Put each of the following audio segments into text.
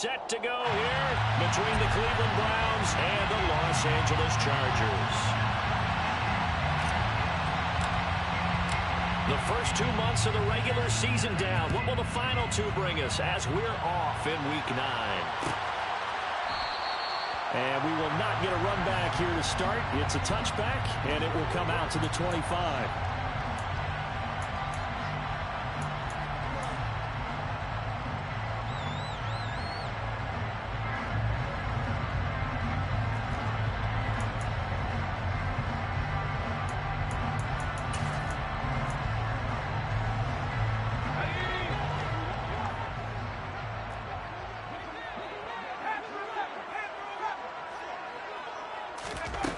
Set to go here between the Cleveland Browns and the Los Angeles Chargers. The first 2 months of the regular season down. What will the final two bring us as we're off in Week 9? And we will not get a run back here to start. It's a touchback, and it will come out to the 25.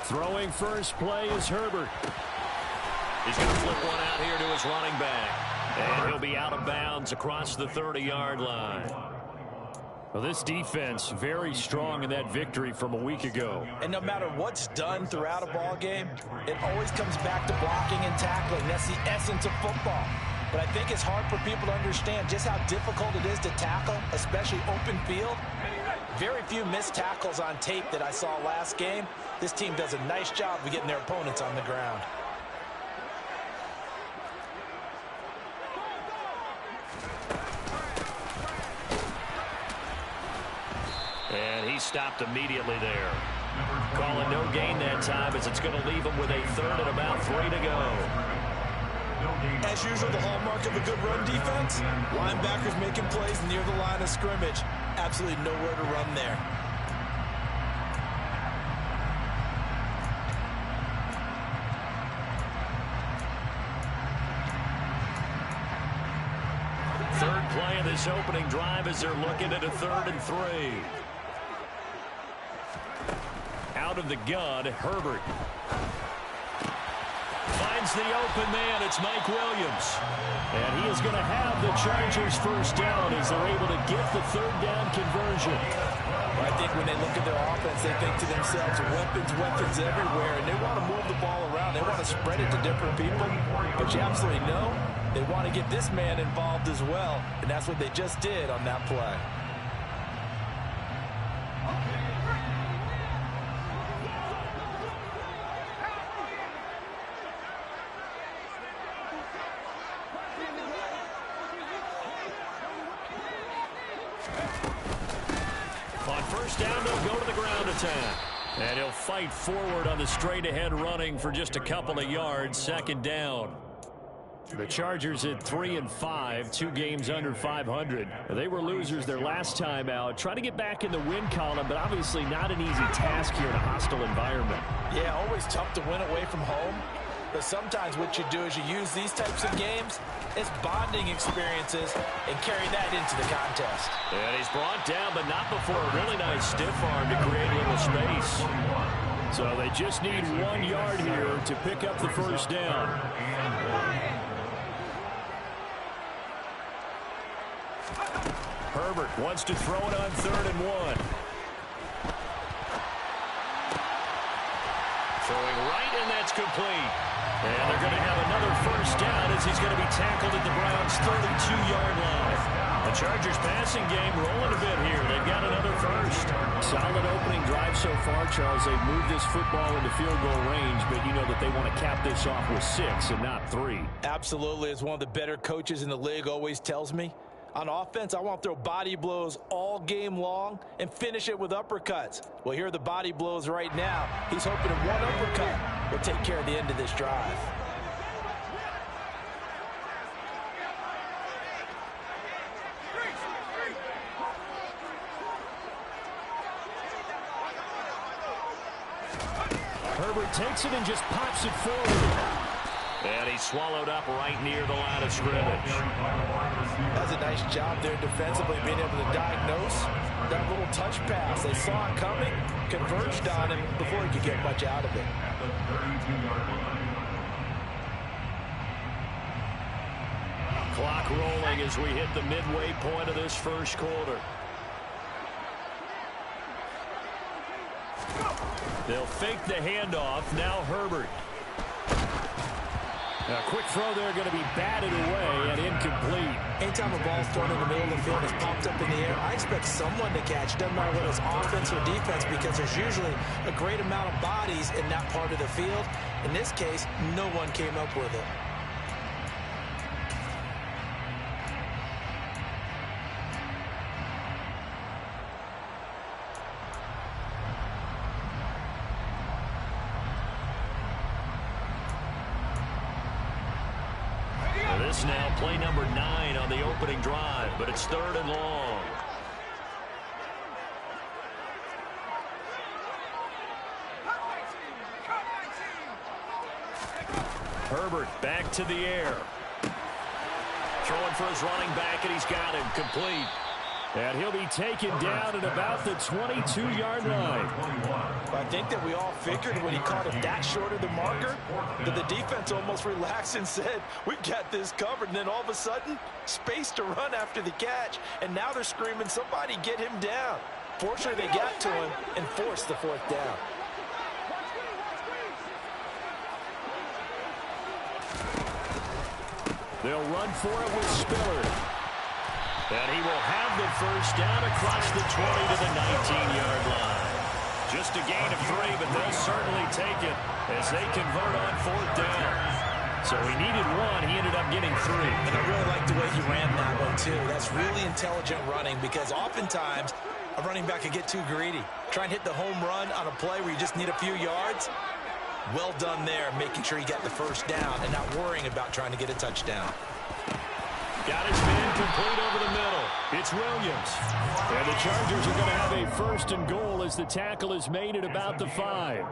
Throwing first play is Herbert. He's going to flip one out here to his running back. And he'll be out of bounds across the 30-yard line. Well, this defense very strong in that victory from a week ago. And no matter what's done throughout a ball game, it always comes back to blocking and tackling. That's the essence of football. But I think it's hard for people to understand just how difficult it is to tackle, especially open field. Very few missed tackles on tape that I saw last game. This team does a nice job of getting their opponents on the ground. And he stopped immediately there. Calling no gain that time as it's going to leave him with a third and about 3 to go. As usual, the hallmark of a good run defense, linebackers making plays near the line of scrimmage. Absolutely nowhere to run there. Third play of this opening drive as they're looking at a 3rd and 3. Out of the gun, Herbert. Finds the open man. It's Mike Williams. And he is going to have the Chargers first down as they're able to get the 3rd down conversion. I think when they look at their offense, they think to themselves, weapons everywhere, and they want to move the ball around. They want to spread it to different people. But you absolutely know they want to get this man involved as well, and that's what they just did on that play. On first down, they'll go to the ground attack. And he'll fight forward on the straight-ahead running for just a couple of yards. 2nd down. The Chargers at 3-5, 2 games under 500. They were losers their last time out. Trying to get back in the win column, but obviously not an easy task here in a hostile environment. Yeah, always tough to win away from home. But sometimes what you do is you use these types of games as bonding experiences and carry that into the contest. And he's brought down, but not before a really nice stiff arm to create a little space. So they just need 1 yard here to pick up the first down. Herbert wants to throw it on 3rd and 1. Throwing right, and that's complete. And they're going to have another first down as he's going to be tackled at the Browns' 32-yard line. The Chargers passing game rolling a bit here. They've got another first. Solid opening drive so far, Charles. They've moved this football into field goal range, but you know that they want to cap this off with 6 and not 3. Absolutely. As one of the better coaches in the league always tells me, on offense, I want to throw body blows all game long and finish it with uppercuts. Well, here are the body blows right now. He's hoping that one uppercut will take care of the end of this drive. Herbert takes it and just pops it forward. And he's swallowed up right near the line of scrimmage. That's a nice job there defensively, being able to diagnose that little touch pass. They saw it coming, converged on him before he could get much out of it. Clock rolling as we hit the midway point of this first quarter. They'll fake the handoff. Now Herbert. A quick throw there going to be batted away and incomplete. Anytime a ball's thrown in the middle of the field, it's popped up in the air, I expect someone to catch. Doesn't matter whether it's offense or defense, because there's usually a great amount of bodies in that part of the field. In this case, no one came up with it. This now play number 9 on the opening drive, but it's 3rd and long. Herbert back to the air. Throwing for his running back, and he's got him complete. And he'll be taken down at about the 22-yard line. I think that we all figured when he caught it that short of the marker that the defense almost relaxed and said, we've got this covered. And then all of a sudden, space to run after the catch. And now they're screaming, somebody get him down. Fortunately, they got to him and forced the 4th down. They'll run for it with Spiller. And he will have the first down across the 20 to the 19-yard line. Just a gain of 3, but they'll certainly take it as they convert on 4th down. So he needed 1. He ended up getting 3. And I really like the way he ran that one, too. That's really intelligent running, because oftentimes a running back can get too greedy. Try and hit the home run on a play where you just need a few yards. Well done there, making sure he got the first down and not worrying about trying to get a touchdown. Got his man complete over the middle. It's Williams. And the Chargers are going to have a 1st and goal as the tackle is made at about the 5.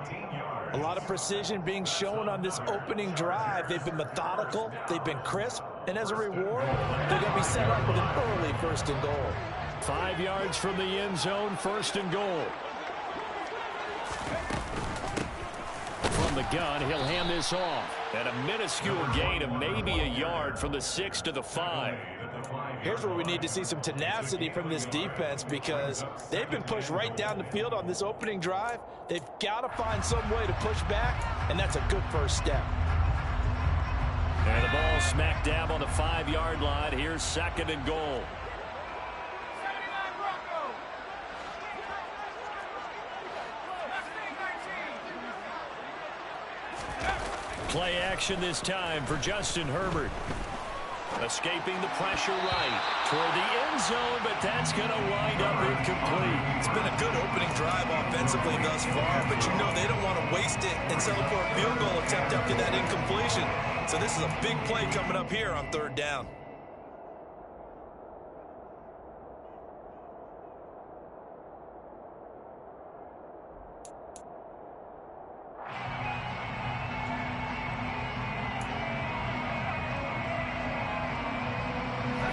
A lot of precision being shown on this opening drive. They've been methodical. They've been crisp. And as a reward, they're going to be set up with an early 1st and goal. 5 yards from the end zone, 1st and goal. From the gun, he'll hand this off. And a minuscule gain of maybe a yard from the 6 to the 5. Here's where we need to see some tenacity from this defense, because they've been pushed right down the field on this opening drive. They've got to find some way to push back, and that's a good first step. And the ball smack dab on the 5-yard line. Here's 2nd and goal. Play action this time for Justin Herbert. Escaping the pressure right toward the end zone, but that's going to wind up incomplete. It's been a good opening drive offensively thus far, but you know they don't want to waste it and settle for a field goal attempt after that incompletion. So this is a big play coming up here on 3rd down.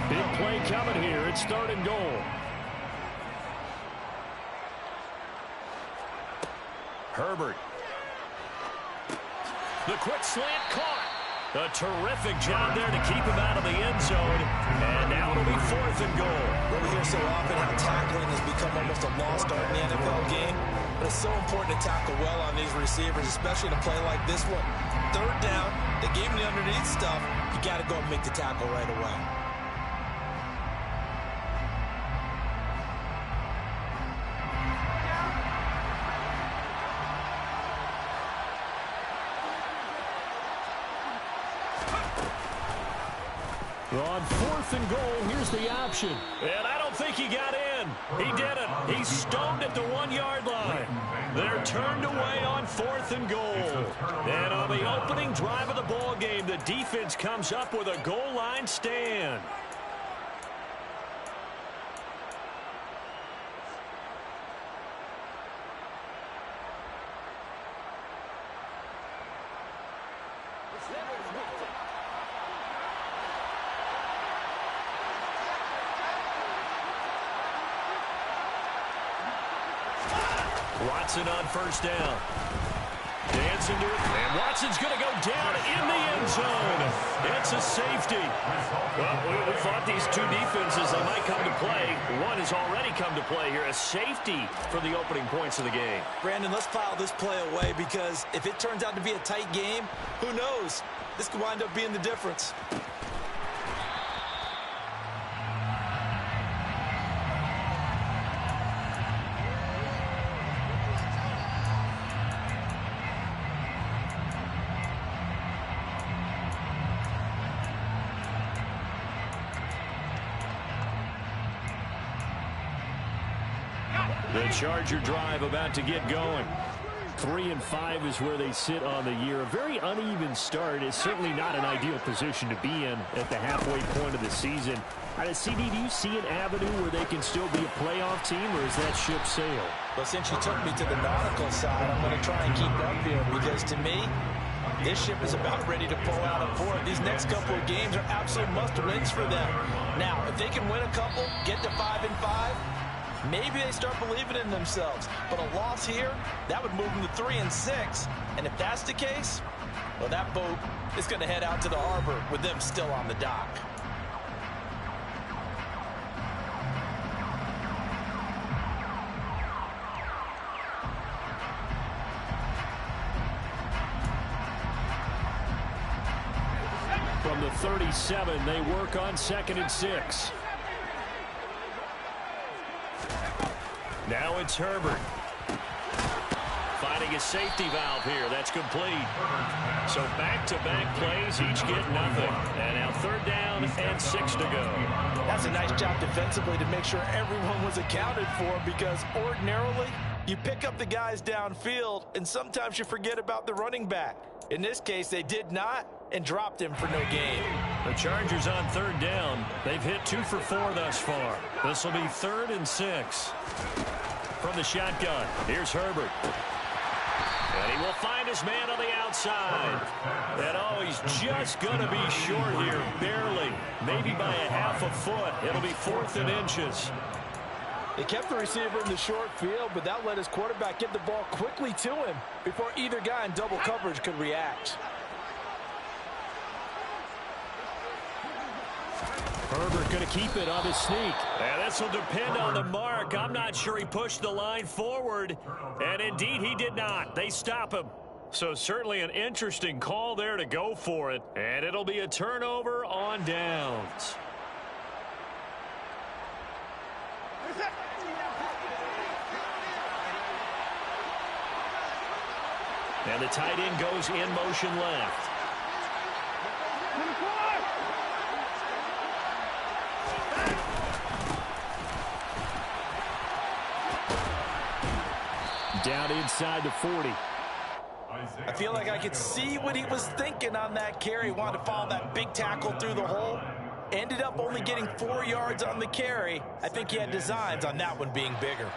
Big play coming here. It's 3rd and goal. Herbert. The quick slant caught. A terrific job there to keep him out of the end zone. And now it'll be 4th and goal. Well, we hear so often how tackling has become almost a lost art in the NFL game. But it's so important to tackle well on these receivers, especially in a play like this one. 3rd down, they gave him the underneath stuff. You got to go and make the tackle right away. On 4th and goal, here's the option. And I don't think he got in. He didn't. He's stoned at the 1-yard line. They're turned away on 4th and goal. And on the opening drive of the ball game, the defense comes up with a goal line stand. Watson on 1st down. Dancing to it. And Watson's going to go down in the end zone. It's a safety. Well, we thought these two defenses, they might come to play. One has already come to play here. A safety for the opening points of the game. Brandon, let's file this play away because if it turns out to be a tight game, who knows? This could wind up being the difference. The Charger drive about to get going. 3-5 is where they sit on the year. A very uneven start. It's certainly not an ideal position to be in at the halfway point of the season. CD, do you see an avenue where they can still be a playoff team, or is that ship sailed? Well, since you took me to the nautical side, I'm going to try and keep up here because to me, this ship is about ready to pull out of port. These next couple of games are absolute must-wins for them. Now, if they can win a couple, get to 5-5, maybe they start believing in themselves. But a loss here, that would move them to 3-6. And if that's the case, well, that boat is going to head out to the harbor with them still on the dock. From the 37, they work on 2nd and 6. Now it's Herbert. Finding a safety valve here. That's complete. So back-to-back plays, each get nothing. And now 3rd down and 6 to go. That's a nice job defensively to make sure everyone was accounted for because ordinarily you pick up the guys downfield and sometimes you forget about the running back. In this case, they did not and dropped him for no gain. The Chargers on 3rd down. They've hit 2 for 4 thus far. This will be 3rd and 6. From the shotgun, here's Herbert. And he will find his man on the outside. And oh, he's just going to be short here, barely. Maybe by a half a foot. It'll be 4th and inches. They kept the receiver in the short field, but that let his quarterback get the ball quickly to him before either guy in double coverage could react. Herbert going to keep it on the sneak. And this will depend on the mark. I'm not sure he pushed the line forward. And indeed, he did not. They stop him. So certainly an interesting call there to go for it. And it'll be a turnover on downs. And the tight end goes in motion left. Down inside the 40. I feel like I could see what he was thinking on that carry. He wanted to follow that big tackle through the hole. Ended up only getting 4 yards on the carry. I think he had designs on that one being bigger.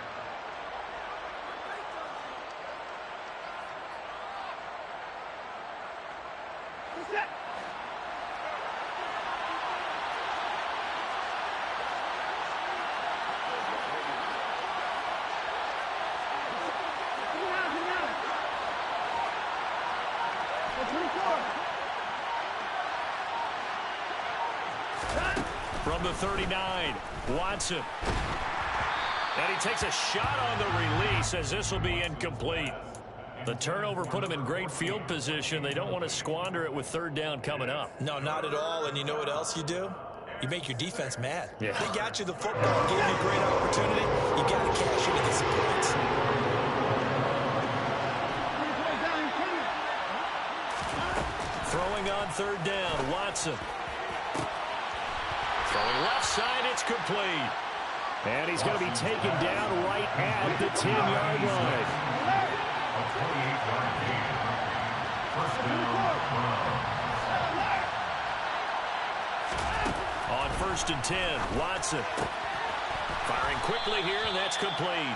From the 39, Watson. And he takes a shot on the release as this will be incomplete. The turnover put him in great field position. They don't want to squander it with 3rd down coming up. No, not at all. And you know what else you do? You make your defense mad. Yeah. They got you the football, gave you a great opportunity. You got to cash in to get some points. Throwing on 3rd down, Watson. Throwing left side, it's complete. And he's going to be taken down right at the 10-yard line. On 1st and 10, Watson. Firing quickly here, and that's complete.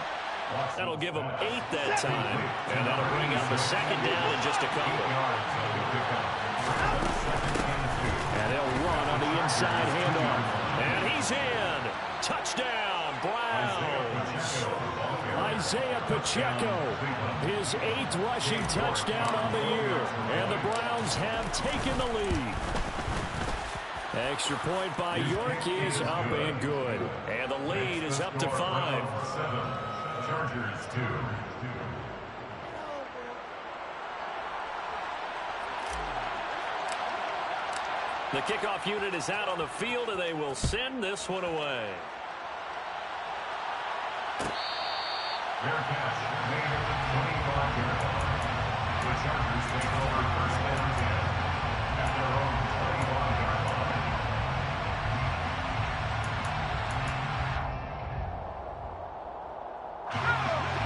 That'll give him 8 that time, and that'll bring up a 2nd down in just a couple. And they'll run on the inside handoff. And he's in. Touchdown, Browns. Isaiah Pacheco, his 8th rushing touchdown on the year. And the Browns have taken the lead. Extra point by York is up and good. And the lead is up to 5. Chargers 2. The kickoff unit is out on the field, and they will send this one away. Their catch made at the 25-yard line. The Chargers take over first and 10 at their own 25-yard line.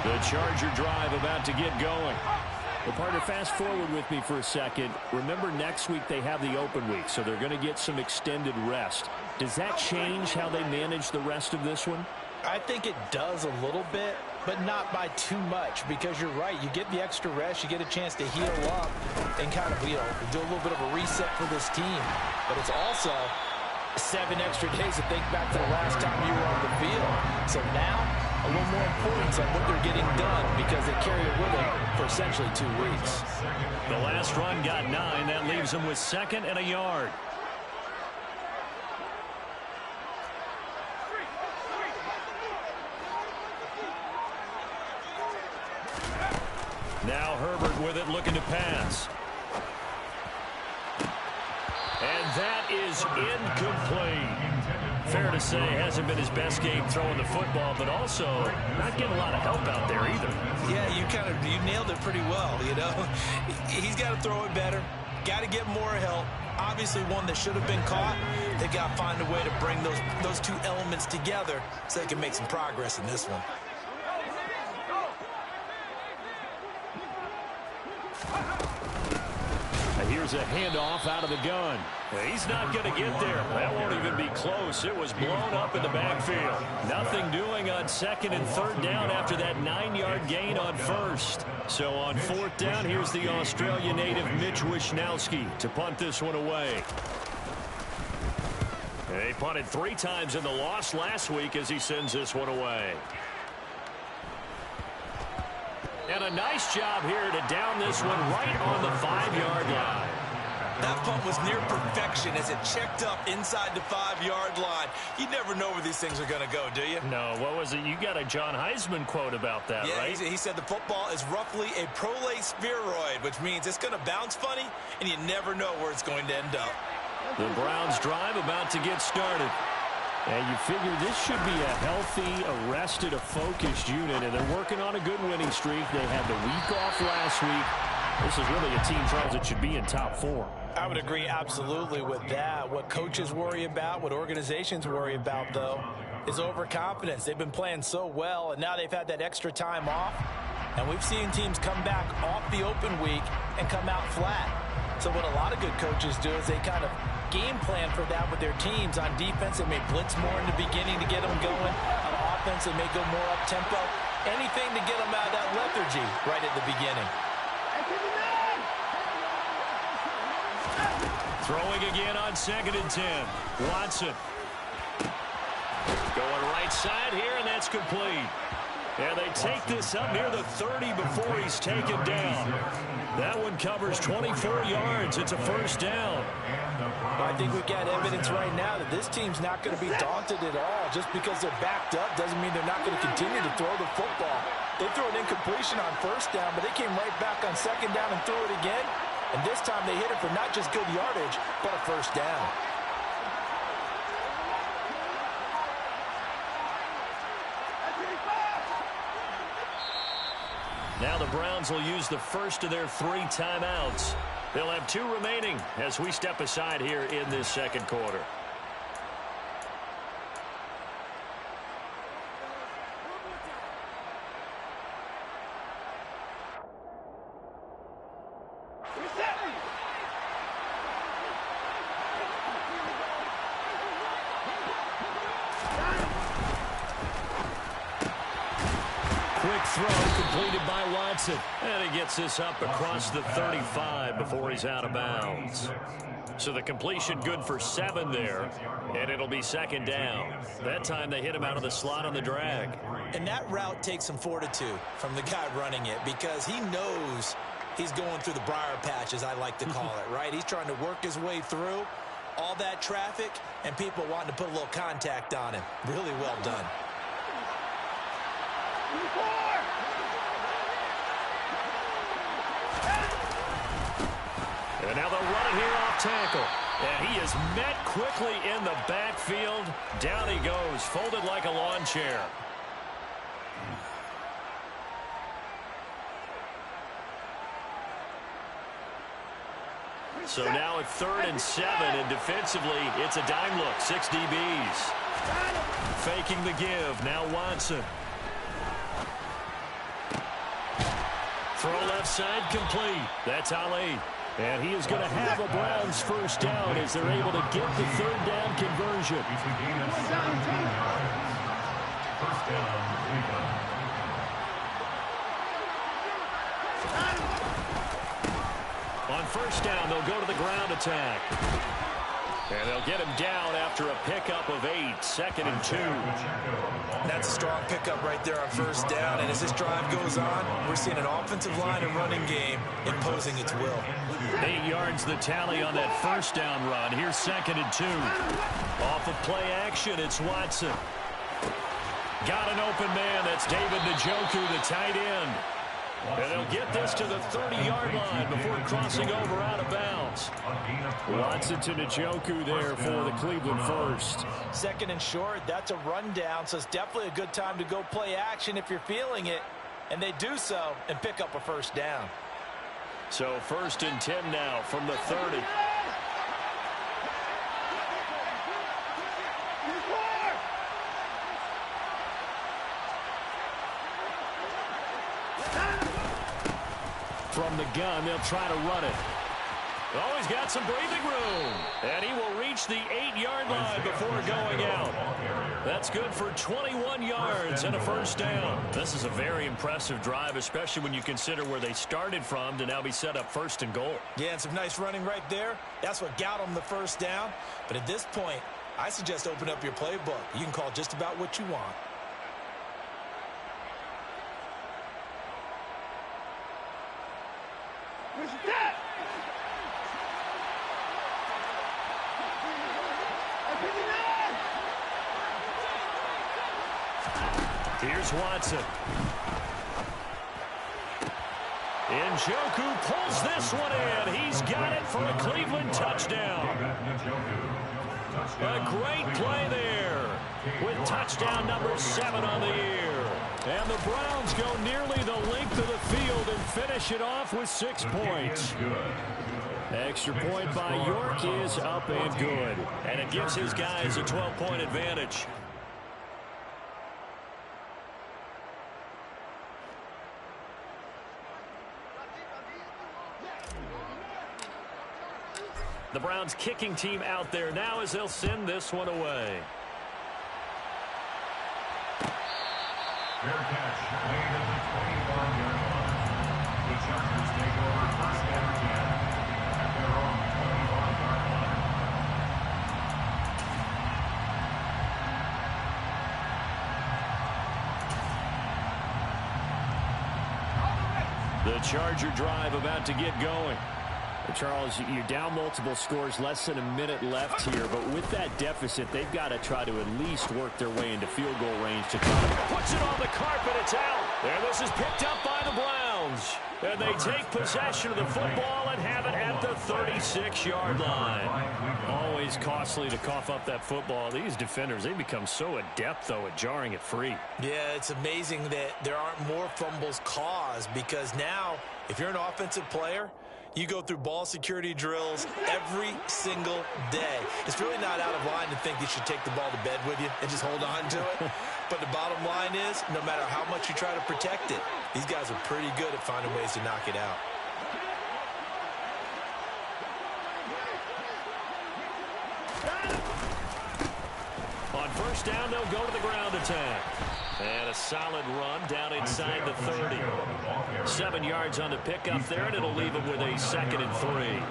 The Charger drive about to get going. Well, partner, fast forward with me for a second. Remember, next week they have the open week, so they're going to get some extended rest. Does that change how they manage the rest of this one? I think it does a little bit, but not by too much, because you're right. You get the extra rest, you get a chance to heal up and kind of, do a little bit of a reset for this team. But it's also 7 extra days to think back to the last time you were on the field. So now, a little more importance on what they're getting done, because they carry it with them for essentially 2 weeks. The last run got 9. That leaves them with 2nd and a yard. Now Herbert with it, looking to pass. And that is incomplete. Fair to say, hasn't been his best game throwing the football, but also not getting a lot of help out there either. Yeah, you nailed it pretty well, He's got to throw it better, got to get more help. Obviously one that should have been caught. They got to find a way to bring those 2 elements together so they can make some progress in this one. Here's a handoff out of the gun. He's not going to get there. That won't even be close. It was blown up in the backfield. Nothing doing on 2nd and 3rd down after that 9-yard gain on 1st. So on 4th down, here's the Australia native Mitch Wishnowsky to punt this one away. They punted 3 times in the loss last week as he sends this one away. And a nice job here to down this one right on the 5-yard line. That punt was near perfection as it checked up inside the 5-yard line. You never know where these things are going to go, do you? No, what was it? You got a John Heisman quote about that, right? Yeah, he said the football is roughly a prolate spheroid, which means it's going to bounce funny, and you never know where it's going to end up. The Browns drive about to get started. And you figure this should be a healthy, arrested, a focused unit, and they're working on a good winning streak. They had the week off last week. This is really a team, Charles, that should be in top 4. I would agree absolutely with that. What coaches worry about, what organizations worry about, though, is overconfidence. They've been playing so well, and now they've had that extra time off. And we've seen teams come back off the open week and come out flat. So what a lot of good coaches do is they kind of game plan for that with their teams. On defense, they may blitz more in the beginning to get them going. On offense, they may go more up-tempo. Anything to get them out of that lethargy right at the beginning. Throwing again on 2nd and 10. Watson. Going right side here, and that's complete. And they take this up near the 30 before he's taken down. That one covers 24 yards. It's a 1st down. Well, I think we've got evidence right now that this team's not going to be daunted at all. Just because they're backed up doesn't mean they're not going to continue to throw the football. They threw an incompletion on 1st down, but they came right back on 2nd down and threw it again. And this time they hit it for not just good yardage, but a 1st down. Now the Browns will use the first of their 3 timeouts. They'll have 2 remaining as we step aside here in this 2nd quarter. quick throw completed by Watson. And he gets this up across the 35 before he's out of bounds. So the completion good for 7 there, and it'll be second down. That time they hit him out of the slot on the drag. And that route takes some fortitude from the guy running it because he knows he's going through the briar patch, as I like to call it, right? He's trying to work his way through all that traffic and people wanting to put a little contact on him. Really well done. And now they'll run it here off tackle. And he is met quickly in the backfield. Down he goes, folded like a lawn chair. So now it's 3rd and 7, and defensively, it's a dime look. 6 DBs. Faking the give. Now Watson. Throw left side complete. That's Ali. And he is going to have a Browns first down as they're able to get the 3rd down conversion. First down, Cleveland. On first down, they'll go to the ground attack. And they'll get him down after a pickup of 8, 2nd and 2. That's a strong pickup right there on first down. And as this drive goes on, we're seeing an offensive line and running game imposing its will. 8 yards the tally on that first down run. Here's 2nd and 2. Off of play action, it's Watson. Got an open man. That's David Njoku, the tight end. And they'll get this to the 30-yard line before crossing over out of bounds. Watson to Njoku there for the Cleveland first. 2nd and short, that's a rundown, so it's definitely a good time to go play action if you're feeling it. And they do so and pick up a first down. So 1st and 10 now from the 30. From the gun, they'll try to run it. Oh, he's got some breathing room. And he will reach the 8-yard line before going out. That's good for 21 yards and a first down. This is a very impressive drive, especially when you consider where they started from to now be set up 1st and goal. Yeah, and some nice running right there. That's what got them the first down. But at this point, I suggest open up your playbook. You can call just about what you want. Here's Watson. Njoku pulls this one in. He's got it for a Cleveland touchdown. A great play there with touchdown number 7 on the year. And the Browns go nearly the length of the field and finish it off with 6 points. Extra point by York is up and good. And it gives his guys a 12-point advantage. The Browns kicking team out there now as they'll send this one away. Fair catch made at the 25-yard line. The Chargers take over first down again at their own 25-yard line. The Charger drive about to get going. Charles, you're down multiple scores, less than a minute left here, but with that deficit, they've got to try to at least work their way into field goal range to try to puts it on the carpet. It's out. And this is picked up by the Browns. And they take possession of the football and have it at the 36-yard line. Always costly to cough up that football. These defenders, they become so adept, though, at jarring it free. Yeah, it's amazing that there aren't more fumbles caused because now, if you're an offensive player, you go through ball security drills every single day. It's really not out of line to think you should take the ball to bed with you and just hold on to it. But the bottom line is, no matter how much you try to protect it, these guys are pretty good at finding ways to knock it out. On first down, they'll go to the ground attack. And a solid run down inside the 30. 7 yards on the pickup there, and it'll leave him with a 2nd and 3.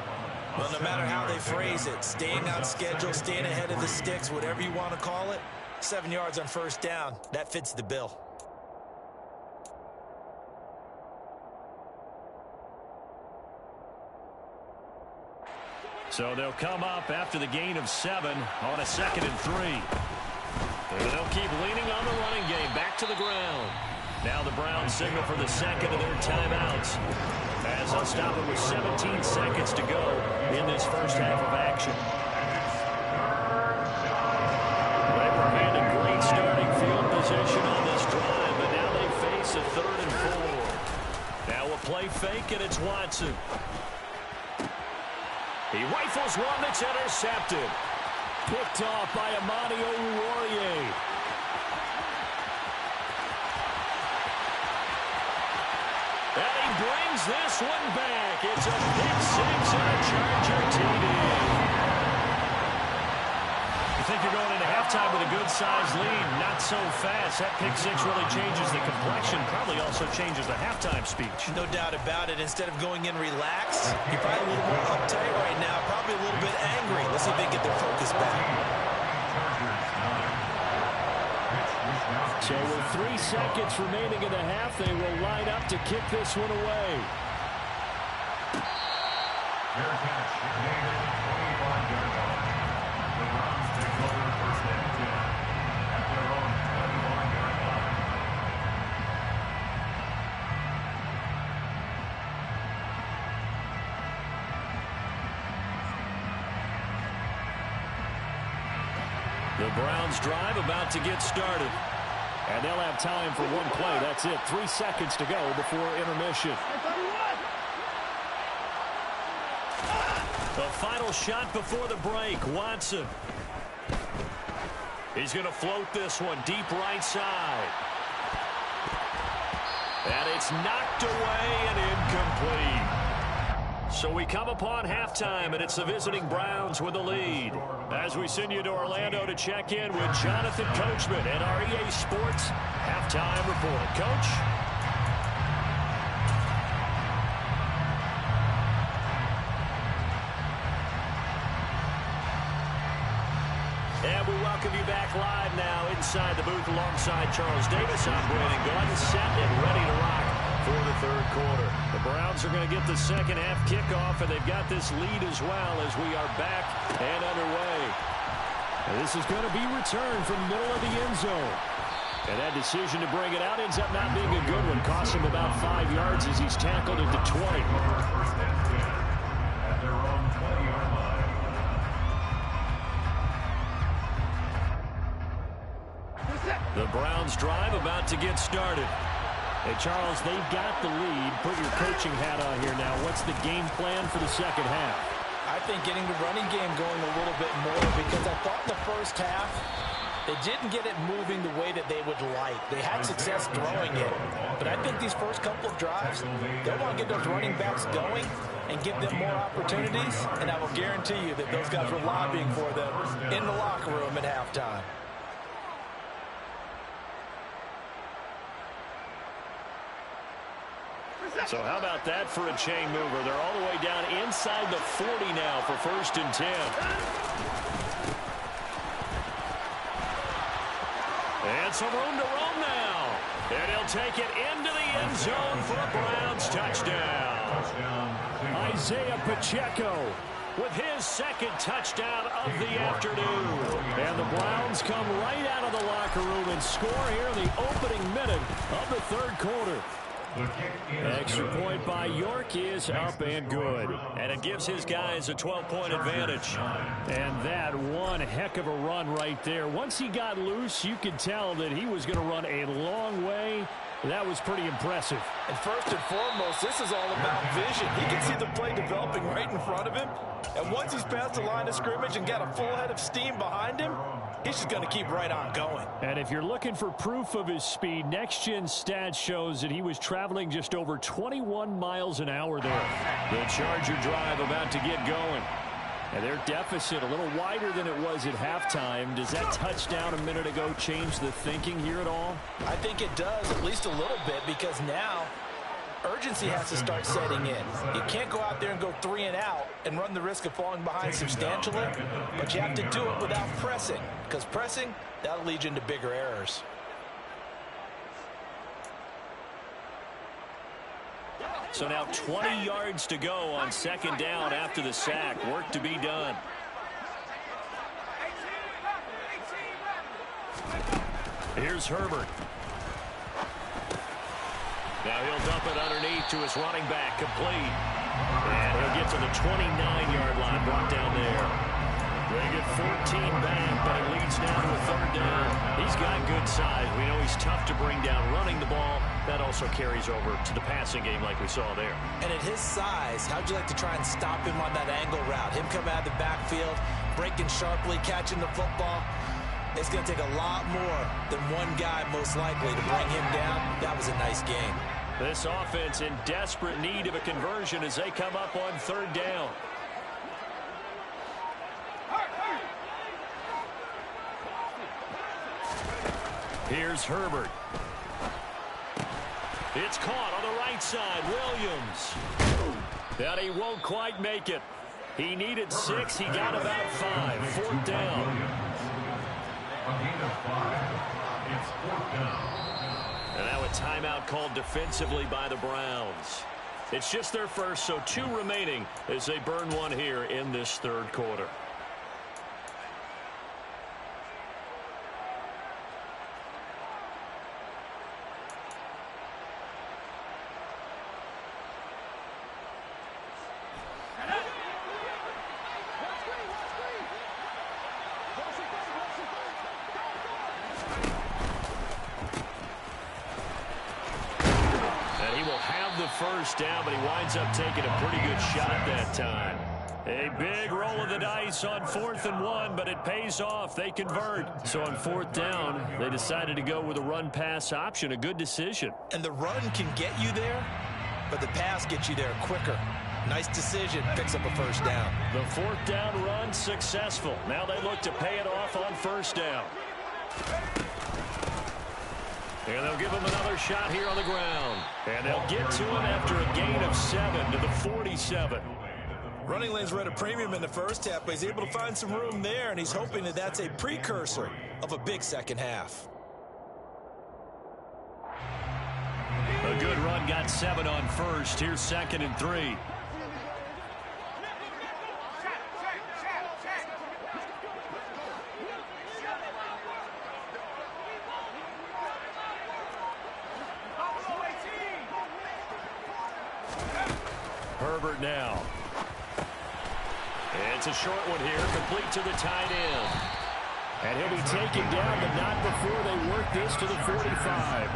Well, no matter how they phrase it, staying on schedule, staying ahead of the sticks, whatever you want to call it, 7 yards on first down, that fits the bill. So they'll come up after the gain of 7 on a 2nd and 3. And they'll keep leaning on the running game. Back to the ground. Now the Browns signal for the second of their timeouts, as they'll stop it with 17 seconds to go in this first half of action. They were handed great starting field position on this drive, but now they face a 3rd and 4. Now a play fake, and it's Watson. He rifles one that's intercepted. Picked off by Amani Oruwariye. And he brings this one back. It's a pick six and a Charger TD. You think you're going into halftime with a good-sized lead. Not so fast. That pick six really changes the complexion. Probably also changes the halftime speech. No doubt about it. Instead of going in relaxed, you're probably a little more uptight right now. Probably a little bit angry. Let's see if they get their focus back. So with 3 seconds remaining in the half, they will line up to kick this one away. Fair catch made at the 25-yard line. The Browns take over first and 10 at their own 25-yard line. The Browns drive about to get started. And they'll have time for one play. That's it. 3 seconds to go before intermission. The final shot before the break. Watson. He's going to float this one deep right side. And it's knocked away and incomplete. So we come upon halftime, and it's the visiting Browns with the lead. As we send you to Orlando to check in with Jonathan Coachman at our EA Sports Halftime Report. Coach? And we welcome you back live now inside the booth alongside Charles Davis. I'm Brandon Gordon, set and ready to rock for the third quarter. The Browns are going to get the second half kickoff, and they've got this lead as well as we are back and underway. And this is going to be returned from the middle of the end zone. And that decision to bring it out ends up not being a good one. Costs him about 5 yards as he's tackled at the 20. First and 10 at their own 20-yard line. The Browns drive about to get started. Hey, Charles, they've got the lead. Put your coaching hat on here now. What's the game plan for the second half? I think getting the running game going a little bit more, because I thought in the first half they didn't get it moving the way that they would like. They had success throwing it. But I think these first couple of drives, they want to get those running backs going and give them more opportunities. And I will guarantee you that those guys were lobbying for them in the locker room at halftime. So how about that for a chain mover? They're all the way down inside the 40 now for 1st and 10. And some room to roam now. And he'll take it into the end zone for a Browns touchdown. Isaiah Pacheco with his second touchdown of the afternoon. And the Browns come right out of the locker room and score here in the opening minute of the third quarter. Extra point by York is up and good. And it gives his guys a 12-point advantage. And that one heck of a run right there. Once he got loose, you could tell that he was going to run a long way. That was pretty impressive. And first and foremost, this is all about vision. He can see the play developing right in front of him. And once he's past the line of scrimmage and got a full head of steam behind him, he's just going to keep right on going. And if you're looking for proof of his speed, Next Gen Stats shows that he was traveling just over 21 miles an hour there. The Charger drive about to get going. And their deficit a little wider than it was at halftime. Does that touchdown a minute ago change the thinking here at all? I think it does, at least a little bit, because now urgency has to start setting in. You can't go out there and go 3 and out and run the risk of falling behind substantially, but you have to do it without pressing, because pressing, that'll lead you into bigger errors. So now 20 yards to go on second down after the sack. Work to be done. Here's Herbert. Now he'll dump it underneath to his running back, complete. And he'll get to the 29-yard line, brought down there. They get 14 back, but it leads now to a third down. He's got good size. We know he's tough to bring down running the ball. That also carries over to the passing game like we saw there. And at his size, how'd you like to try and stop him on that angle route? Him coming out of the backfield, breaking sharply, catching the football. It's going to take a lot more than one guy, most likely, to bring him down. That was a nice game. This offense in desperate need of a conversion as they come up on third down. Here's Herbert. It's caught on the right side. Williams. And he won't quite make it. He needed 6. He got about 5. Fourth down. A gain of 5. It's fourth down. And now a timeout called defensively by the Browns. It's just their first, so 2 remaining as they burn one here in this third quarter. First down, but he winds up taking a pretty good shot that time. A big roll of the dice on 4th and 1, but it pays off. They convert. So on 4th down, they decided to go with a run-pass option. A good decision. And the run can get you there, but the pass gets you there quicker. Nice decision. Picks up a first down. The 4th down run successful. Now they look to pay it off on first down. And they'll give him another shot here on the ground. And they'll get to him after a gain of 7 to the 47. Running lanes were at a premium in the first half, but he's able to find some room there, and he's hoping that that's a precursor of a big second half. A good run, got 7 on first. Here's 2nd and 3. Herbert now. It's a short one here, complete to the tight end. And he'll be taken down, but not before they work this to the 45.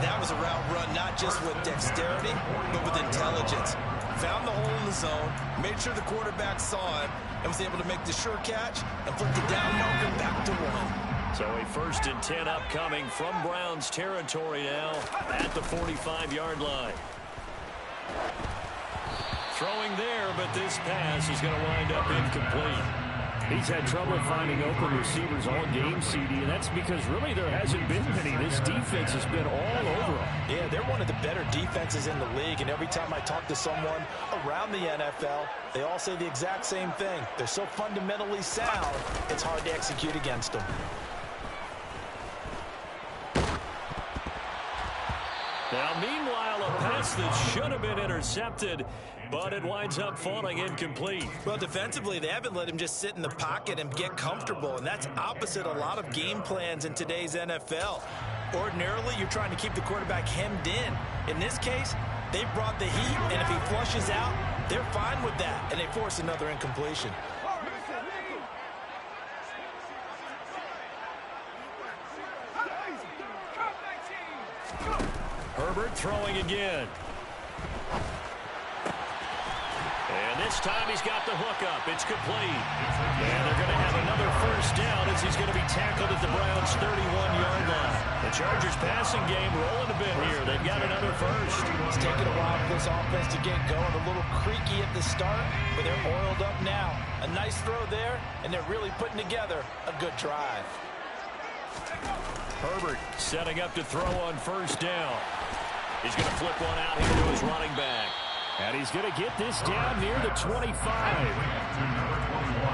That was a route run not just with dexterity, but with intelligence. Found the hole in the zone, made sure the quarterback saw it, and was able to make the sure catch and flip the down marker back to 1. So a 1st and 10 upcoming from Browns territory now at the 45-yard line. Throwing there, but this pass is going to wind up incomplete. He's had trouble finding open receivers all game, CD, and that's because really there hasn't been many. This defense has been all over them. Yeah, they're one of the better defenses in the league, and every time I talk to someone around the NFL, they all say the exact same thing. They're so fundamentally sound, it's hard to execute against them. Now, meanwhile, a pass that should have been intercepted, but it winds up falling incomplete. Well, defensively, they haven't let him just sit in the pocket and get comfortable, and that's opposite a lot of game plans in today's NFL. Ordinarily, you're trying to keep the quarterback hemmed in. In this case, they've brought the heat, and if he flushes out, they're fine with that, and they force another incompletion. Herbert throwing again. And this time he's got the hookup. It's complete. And they're going to have another first down as he's going to be tackled at the Browns' 31-yard line. The Chargers passing game rolling a bit here. They've got another first. It's taken a while for this offense to get going. A little creaky at the start, but they're oiled up now. A nice throw there, and they're really putting together a good drive. Herbert setting up to throw on first down. He's going to flip one out here to his running back. And he's going to get this down near the 25. To number 21.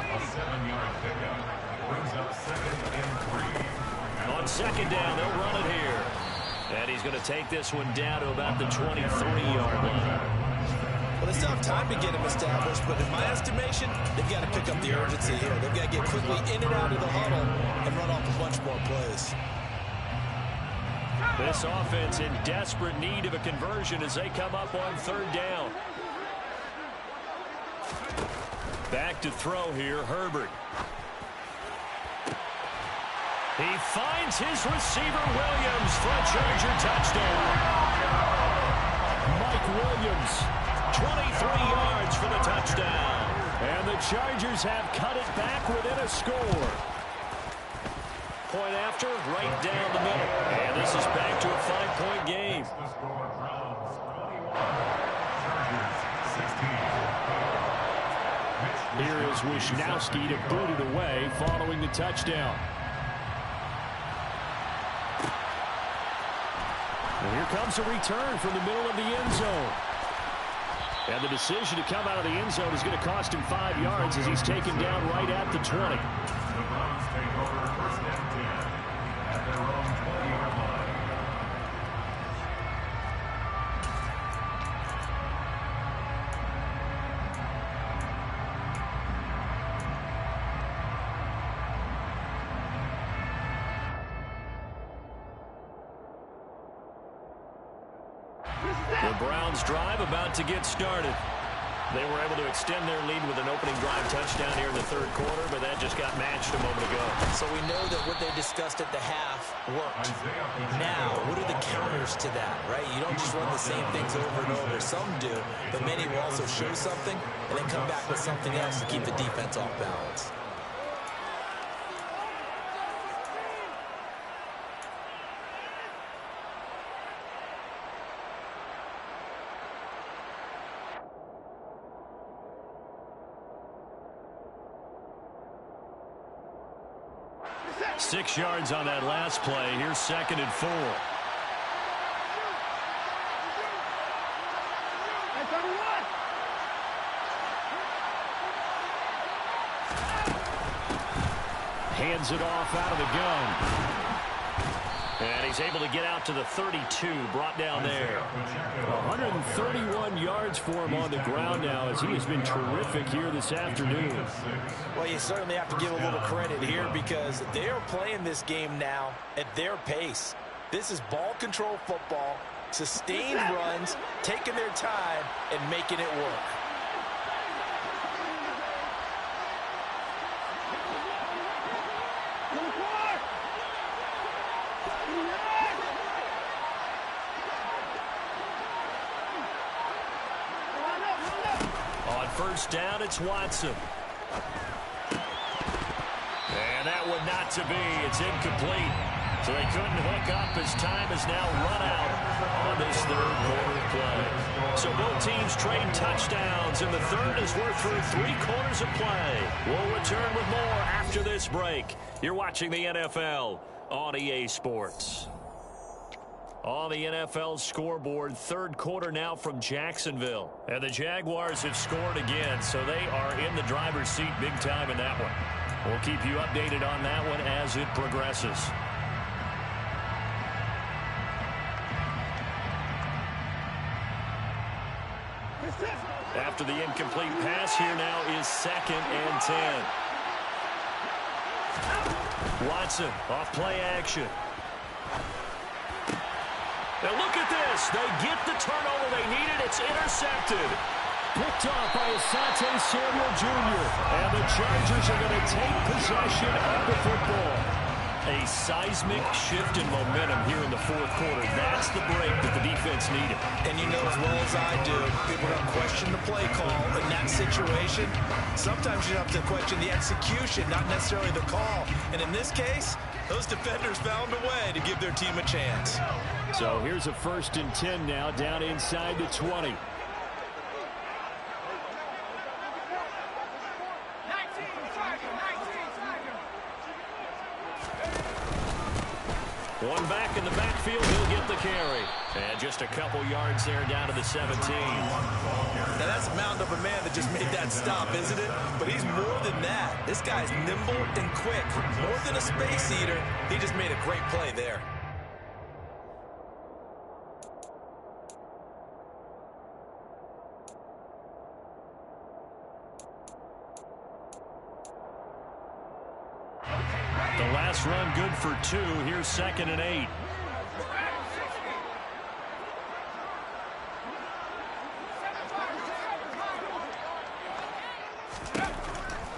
A 7-yard pickup. Brings up 2nd and 3. On second down, they'll run it here. And he's going to take this one down to about the 23-yard line. Well, they still have time to get him established, but in my estimation, they've got to pick up the urgency here. They've got to get quickly in and out of the huddle and run off a bunch more plays. This offense in desperate need of a conversion as they come up on third down. Back to throw here, Herbert. He finds his receiver, Williams, for a Charger touchdown. Mike Williams, 23 yards for the touchdown. And the Chargers have cut it back within a score. Point after, right down the middle. And this is back to a 5-point game. The score, Browns 21. Chargers 16. Here is Wishnowski to boot it away following the touchdown. And here comes a return from the middle of the end zone. And the decision to come out of the end zone is going to cost him 5 yards as he's taken down right at the 20. The Browns take over 1st and 10 at their own 20-yard line. The Browns drive about to get started. They were able to extend their lead with an opening drive touchdown here in the third quarter, but that just got matched a moment ago. So we know that what they discussed at the half worked. Now, what are the counters to that, right? You don't just run the same things over and over. Some do, but many will also show something and then come back with something else to keep the defense off balance. Six yards on that last play. Here's 2nd and 4. Hands it off out of the gun. And he's able to get out to the 32, brought down there. 131 yards for him on the ground now as he has been terrific here this afternoon. Well, you certainly have to give a little credit here because they are playing this game now at their pace. This is ball control football, sustained runs, taking their time, and making it work. First down, it's Watson. And that one not to be. It's incomplete. So they couldn't hook up as time is now run out on this third quarter play. So both teams trade touchdowns, and the third as we're through 3 quarters of play. We'll return with more after this break. You're watching the NFL on EA Sports. On the NFL scoreboard, third quarter now from Jacksonville. And the Jaguars have scored again, so they are in the driver's seat big time in that one. We'll keep you updated on that one as it progresses. After the incomplete pass, here now is 2nd and 10. Watson off play action. Now look at this. They get the turnover they needed. It's intercepted. Picked off by Asante Samuel Jr. And the Chargers are going to take possession of the football. A seismic shift in momentum here in the fourth quarter. That's the break that the defense needed. And you know as well as I do, people are going to question the play call in that situation. Sometimes you have to question the execution, not necessarily the call. And in this case, those defenders found a way to give their team a chance. So here's a 1st and 10 now, down inside the 20. One back in the backfield, he'll get the carry. And just a couple yards there down to the 17. Now that's a mountain of a man that just made that stop, isn't it? But he's more than that. This guy's nimble and quick. More than a space eater, he just made a great play there. The last run good for 2. Here's 2nd and 8.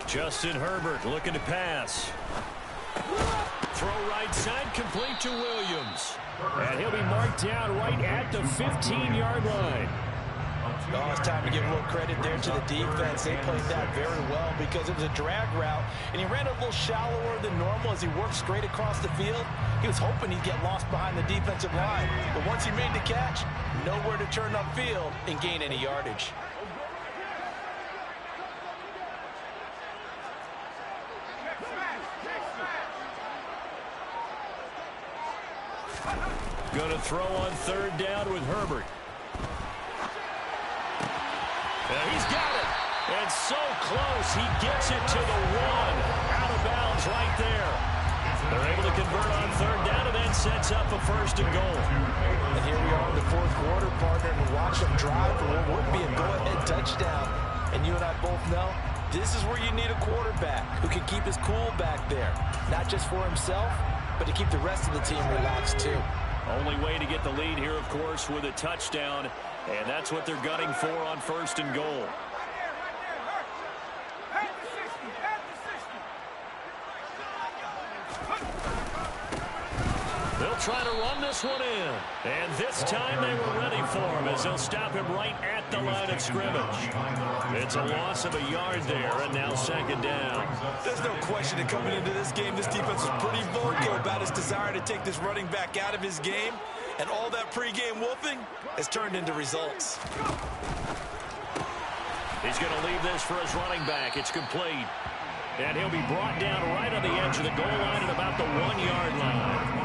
Justin Herbert looking to pass. Throw right side, complete to Williams. And he'll be marked down right at the 15-yard line. Oh, it's time to give a little credit there to the defense. They played that very well because it was a drag route, and he ran a little shallower than normal as he worked straight across the field. He was hoping he'd get lost behind the defensive line, but once he made the catch, nowhere to turn upfield and gain any yardage. Going to throw on 3rd down with Herbert. He's got it. And so close. He gets it to the 1. Out of bounds right there. They're able to convert on 3rd down and then sets up a 1st and goal. And here we are in the 4th quarter, partner, and watch them drive for what would be a go-ahead touchdown. And you and I both know this is where you need a quarterback who can keep his cool back there. Not just for himself, but to keep the rest of the team relaxed too. Only way to get the lead here, of course, with a touchdown. And that's what they're gunning for on 1st and goal. They'll try to run this one in. And this time they were ready for him as they'll stop him right at the line of scrimmage. It's a loss of a yard there, and now 2nd down. There's no question that coming into this game, this defense was pretty vocal about his desire to take this running back out of his game. And all that pregame wolfing has turned into results. He's going to leave this for his running back. It's complete. And he'll be brought down right on the edge of the goal line at about the 1-yard line.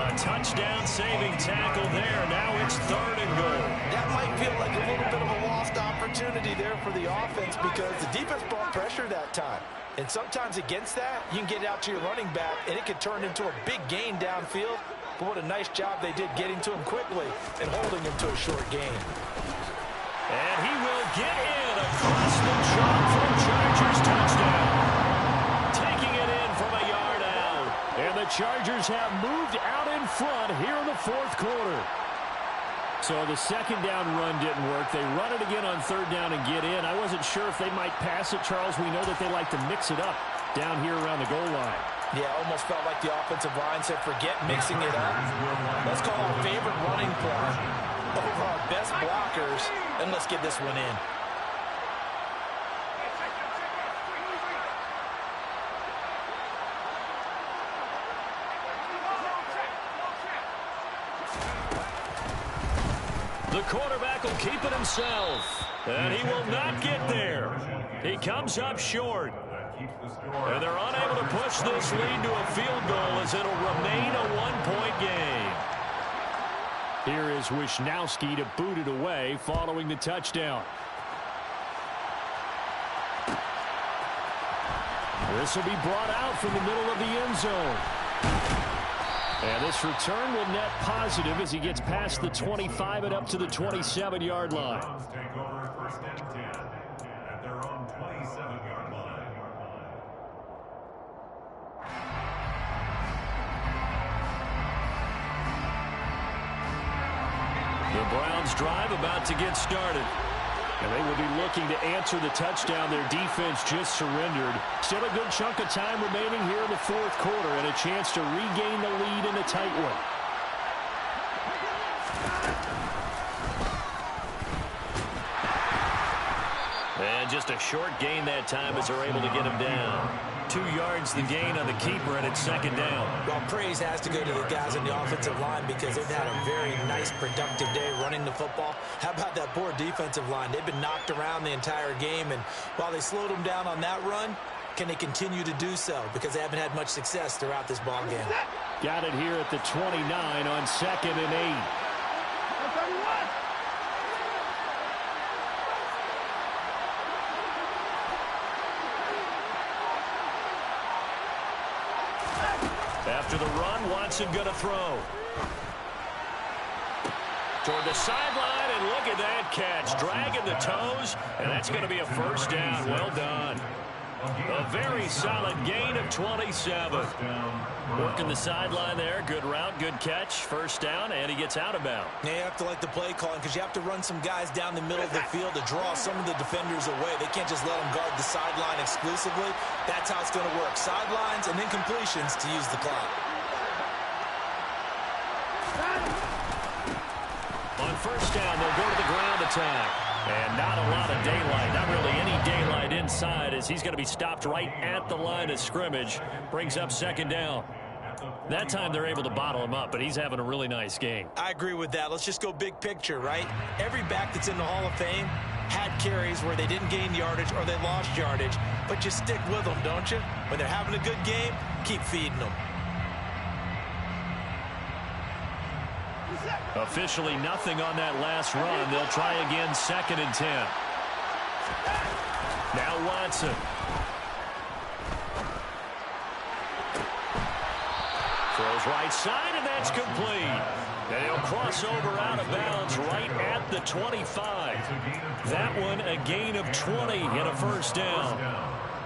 A touchdown-saving tackle there. Now it's 3rd and goal. That might feel like a little bit of a lost opportunity there for the offense because the defense brought pressure that time. And sometimes against that, you can get it out to your running back, and it can turn into a big gain downfield. But what a nice job they did getting to him quickly and holding him to a short gain. And he will get in across the chalk for a Chargers touchdown. Taking it in from a yard out. And the Chargers have moved out in front here in the 4th quarter. So the 2nd down run didn't work. They run it again on 3rd down and get in. I wasn't sure if they might pass it, Charles. We know that they like to mix it up down here around the goal line. Yeah, almost felt like the offensive line said, forget mixing it up. Let's call our favorite running play over our best blockers, and let's get this one in. The quarterback will keep it himself, and he will not get there. He comes up short. And they're unable to push this lead to a field goal as it'll remain a 1-point game. Here is Wisnowski to boot it away following the touchdown. This will be brought out from the middle of the end zone. And this return will net positive as he gets past the 25 and up to the 27-yard line. Take over 1st and 10 at their own 27-yard line. The Browns drive about to get started. And they will be looking to answer the touchdown their defense just surrendered. Still a good chunk of time remaining here in the fourth quarter and a chance to regain the lead in a tight one. And just a short gain that time as they're able to get him down. 2 yards the gain on the keeper, and it's second down. Well, praise has to go to the guys on the offensive line because they've had a very nice, productive day running the football. How about that poor defensive line? They've been knocked around the entire game, and while they slowed them down on that run, can they continue to do so? Because they haven't had much success throughout this ball game. Got it here at the 29 on 2nd and 8. After the run, Watson going to throw. Toward the sideline, and look at that catch. Dragging the toes, and that's going to be a first down. Well done. A very solid gain of 27. Working the sideline there. Good route, good catch. First down, and he gets out of bounds. Yeah, you have to like the play calling because you have to run some guys down the middle of the field to draw some of the defenders away. They can't just let them guard the sideline exclusively. That's how it's going to work. Sidelines and then completions to use the clock. On first down, they'll go to the ground attack. And not a lot of daylight, not really any daylight inside as he's going to be stopped right at the line of scrimmage. Brings up second down. That time they're able to bottle him up, but he's having a really nice game. I agree with that. Let's just go big picture, right? Every back that's in the Hall of Fame had carries where they didn't gain yardage or they lost yardage, but you stick with them, don't you? When they're having a good game, keep feeding them. Officially nothing on that last run. They'll try again, 2nd and 10. Now Watson. Throws right side, and that's complete. And he'll cross over out of bounds right at the 25. That one a gain of 20 and a first down.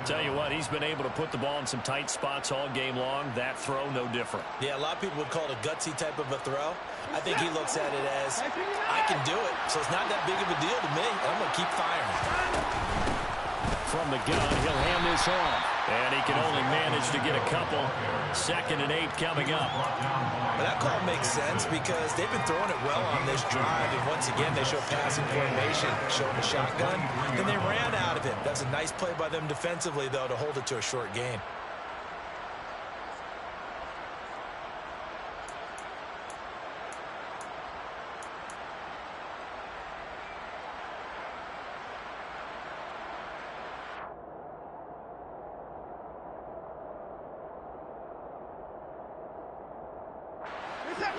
Tell you what, he's been able to put the ball in some tight spots all game long. That throw, no different. Yeah, a lot of people would call it a gutsy type of a throw. I think he looks at it as, I can do it, so it's not that big of a deal to me. I'm going to keep firing. From the gun, he'll hand this off. And he can only manage to get a couple. 2nd and 8 coming up. But that call makes sense because they've been throwing it well on this drive. And once again, they show passing formation, showing the shotgun. Then they ran out of it. That's a nice play by them defensively, though, to hold it to a short gain.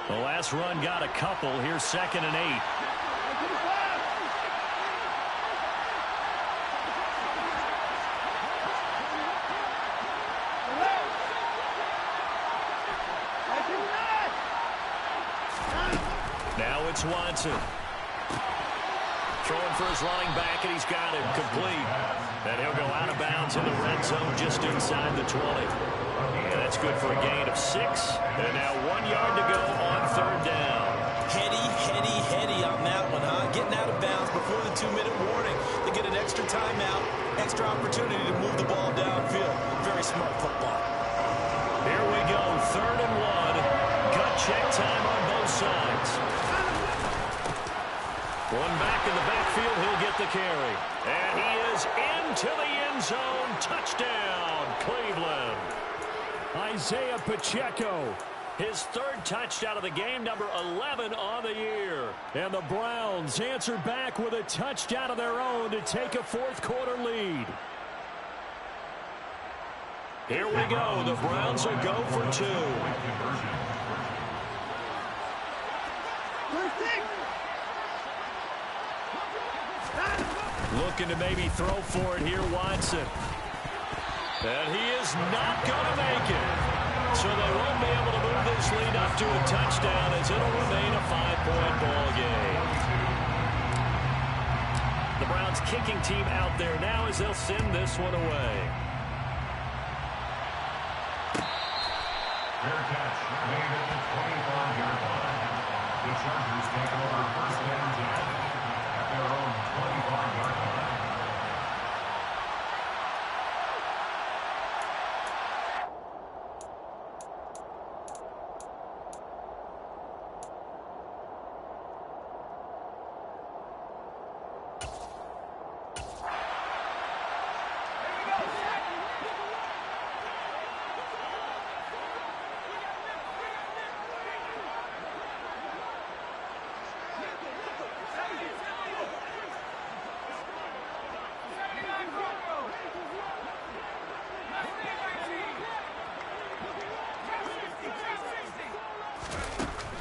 The last run got a couple. Here's 2nd and 8. Now it's Watson. Throwing for his running back, and he's got it complete. And he'll go out of bounds in the red zone just inside the 20. And that's good for a gain of 6. And now 1 yard to go on 3rd down. Heady on that one, huh? Getting out of bounds before the 2-minute warning. They get an extra timeout, extra opportunity to move the ball downfield. Very smart football. Here we go, 3rd and 1. Gut check time on both sides. One back in the backfield, he'll get the carry. And he is into the end zone. Touchdown, Cleveland. Isaiah Pacheco, his 3rd touchdown of the game, number 11 on the year. And the Browns answer back with a touchdown of their own to take a 4th quarter lead. Here we go. The Browns will go for 2. Looking to maybe throw for it here, Watson. And he is not going to make it. So they won't be able to move this lead up to a touchdown as it'll remain a 5-point ball game. The Browns kicking team out there now as they'll send this one away. Fair catch made at the 25-yard line. The Chargers take over 1st and 10 at their own 25. 25-yard line.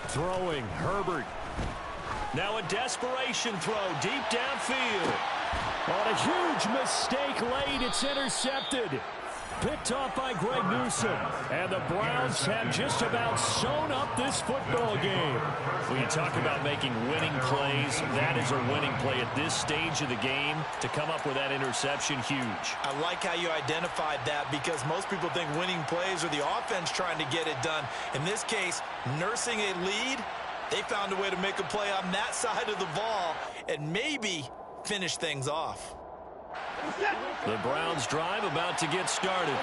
Throwing, Herbert. Now a desperation throw deep downfield. On a huge mistake late, it's intercepted. Picked off by Greg Newsome. And the Browns have just about sewn up this football game. When you talk about making winning plays, that is a winning play at this stage of the game. To come up with that interception, huge. I like how you identified that, because most people think winning plays are the offense trying to get it done. In this case, nursing a lead, they found a way to make a play on that side of the ball and maybe finish things off. The Browns drive about to get started.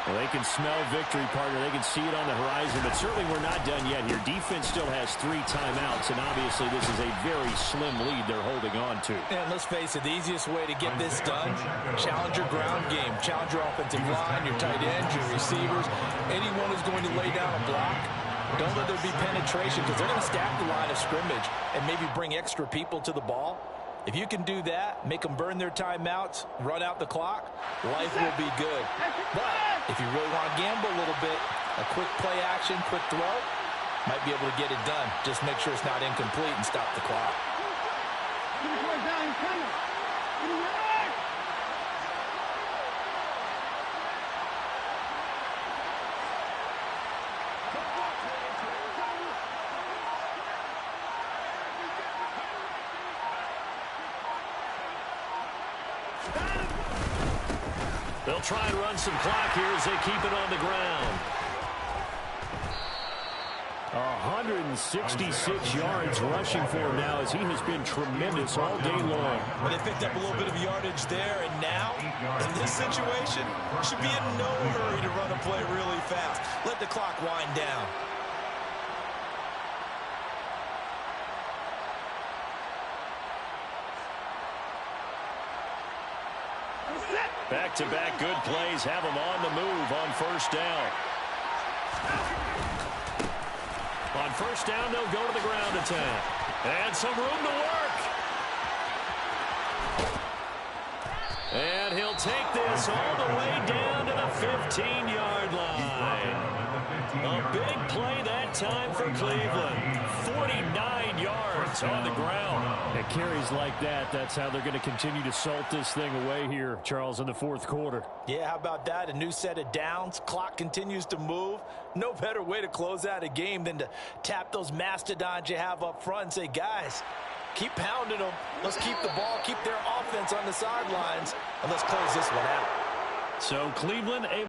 Well, they can smell victory, partner. They can see it on the horizon, but certainly we're not done yet here. Defense still has 3 timeouts, and obviously this is a very slim lead they're holding on to. And let's face it, the easiest way to get this done, challenge your ground game. Challenge your offensive line, your tight ends, your receivers, anyone who's going to lay down a block. Don't let there be penetration, because they're going to stack the line of scrimmage and maybe bring extra people to the ball. If you can do that, make them burn their timeouts, run out the clock, life will be good. But if you really want to gamble a little bit, a quick play action, quick throw, might be able to get it done. Just make sure it's not incomplete and stop the clock. They'll try and run some clock here as they keep it on the ground. 166 yards rushing for him now, as he has been tremendous all day long. Well, they picked up a little bit of yardage there, and now, in this situation, should be in no hurry to run a play really fast. Let the clock wind down. Back-to-back good plays have them on the move on first down. On first down, they'll go to the ground attack. And some room to work. And he'll take this all the way down to the 15-yard line. A big play that time for Cleveland. 49 yards on the ground. And carries like that, that's how they're going to continue to salt this thing away here, Charles, in the fourth quarter. Yeah, how about that? A new set of downs. Clock continues to move. No better way to close out a game than to tap those mastodons you have up front and say, guys, keep pounding them. Let's keep the ball, keep their offense on the sidelines, and let's close this one out. So Cleveland able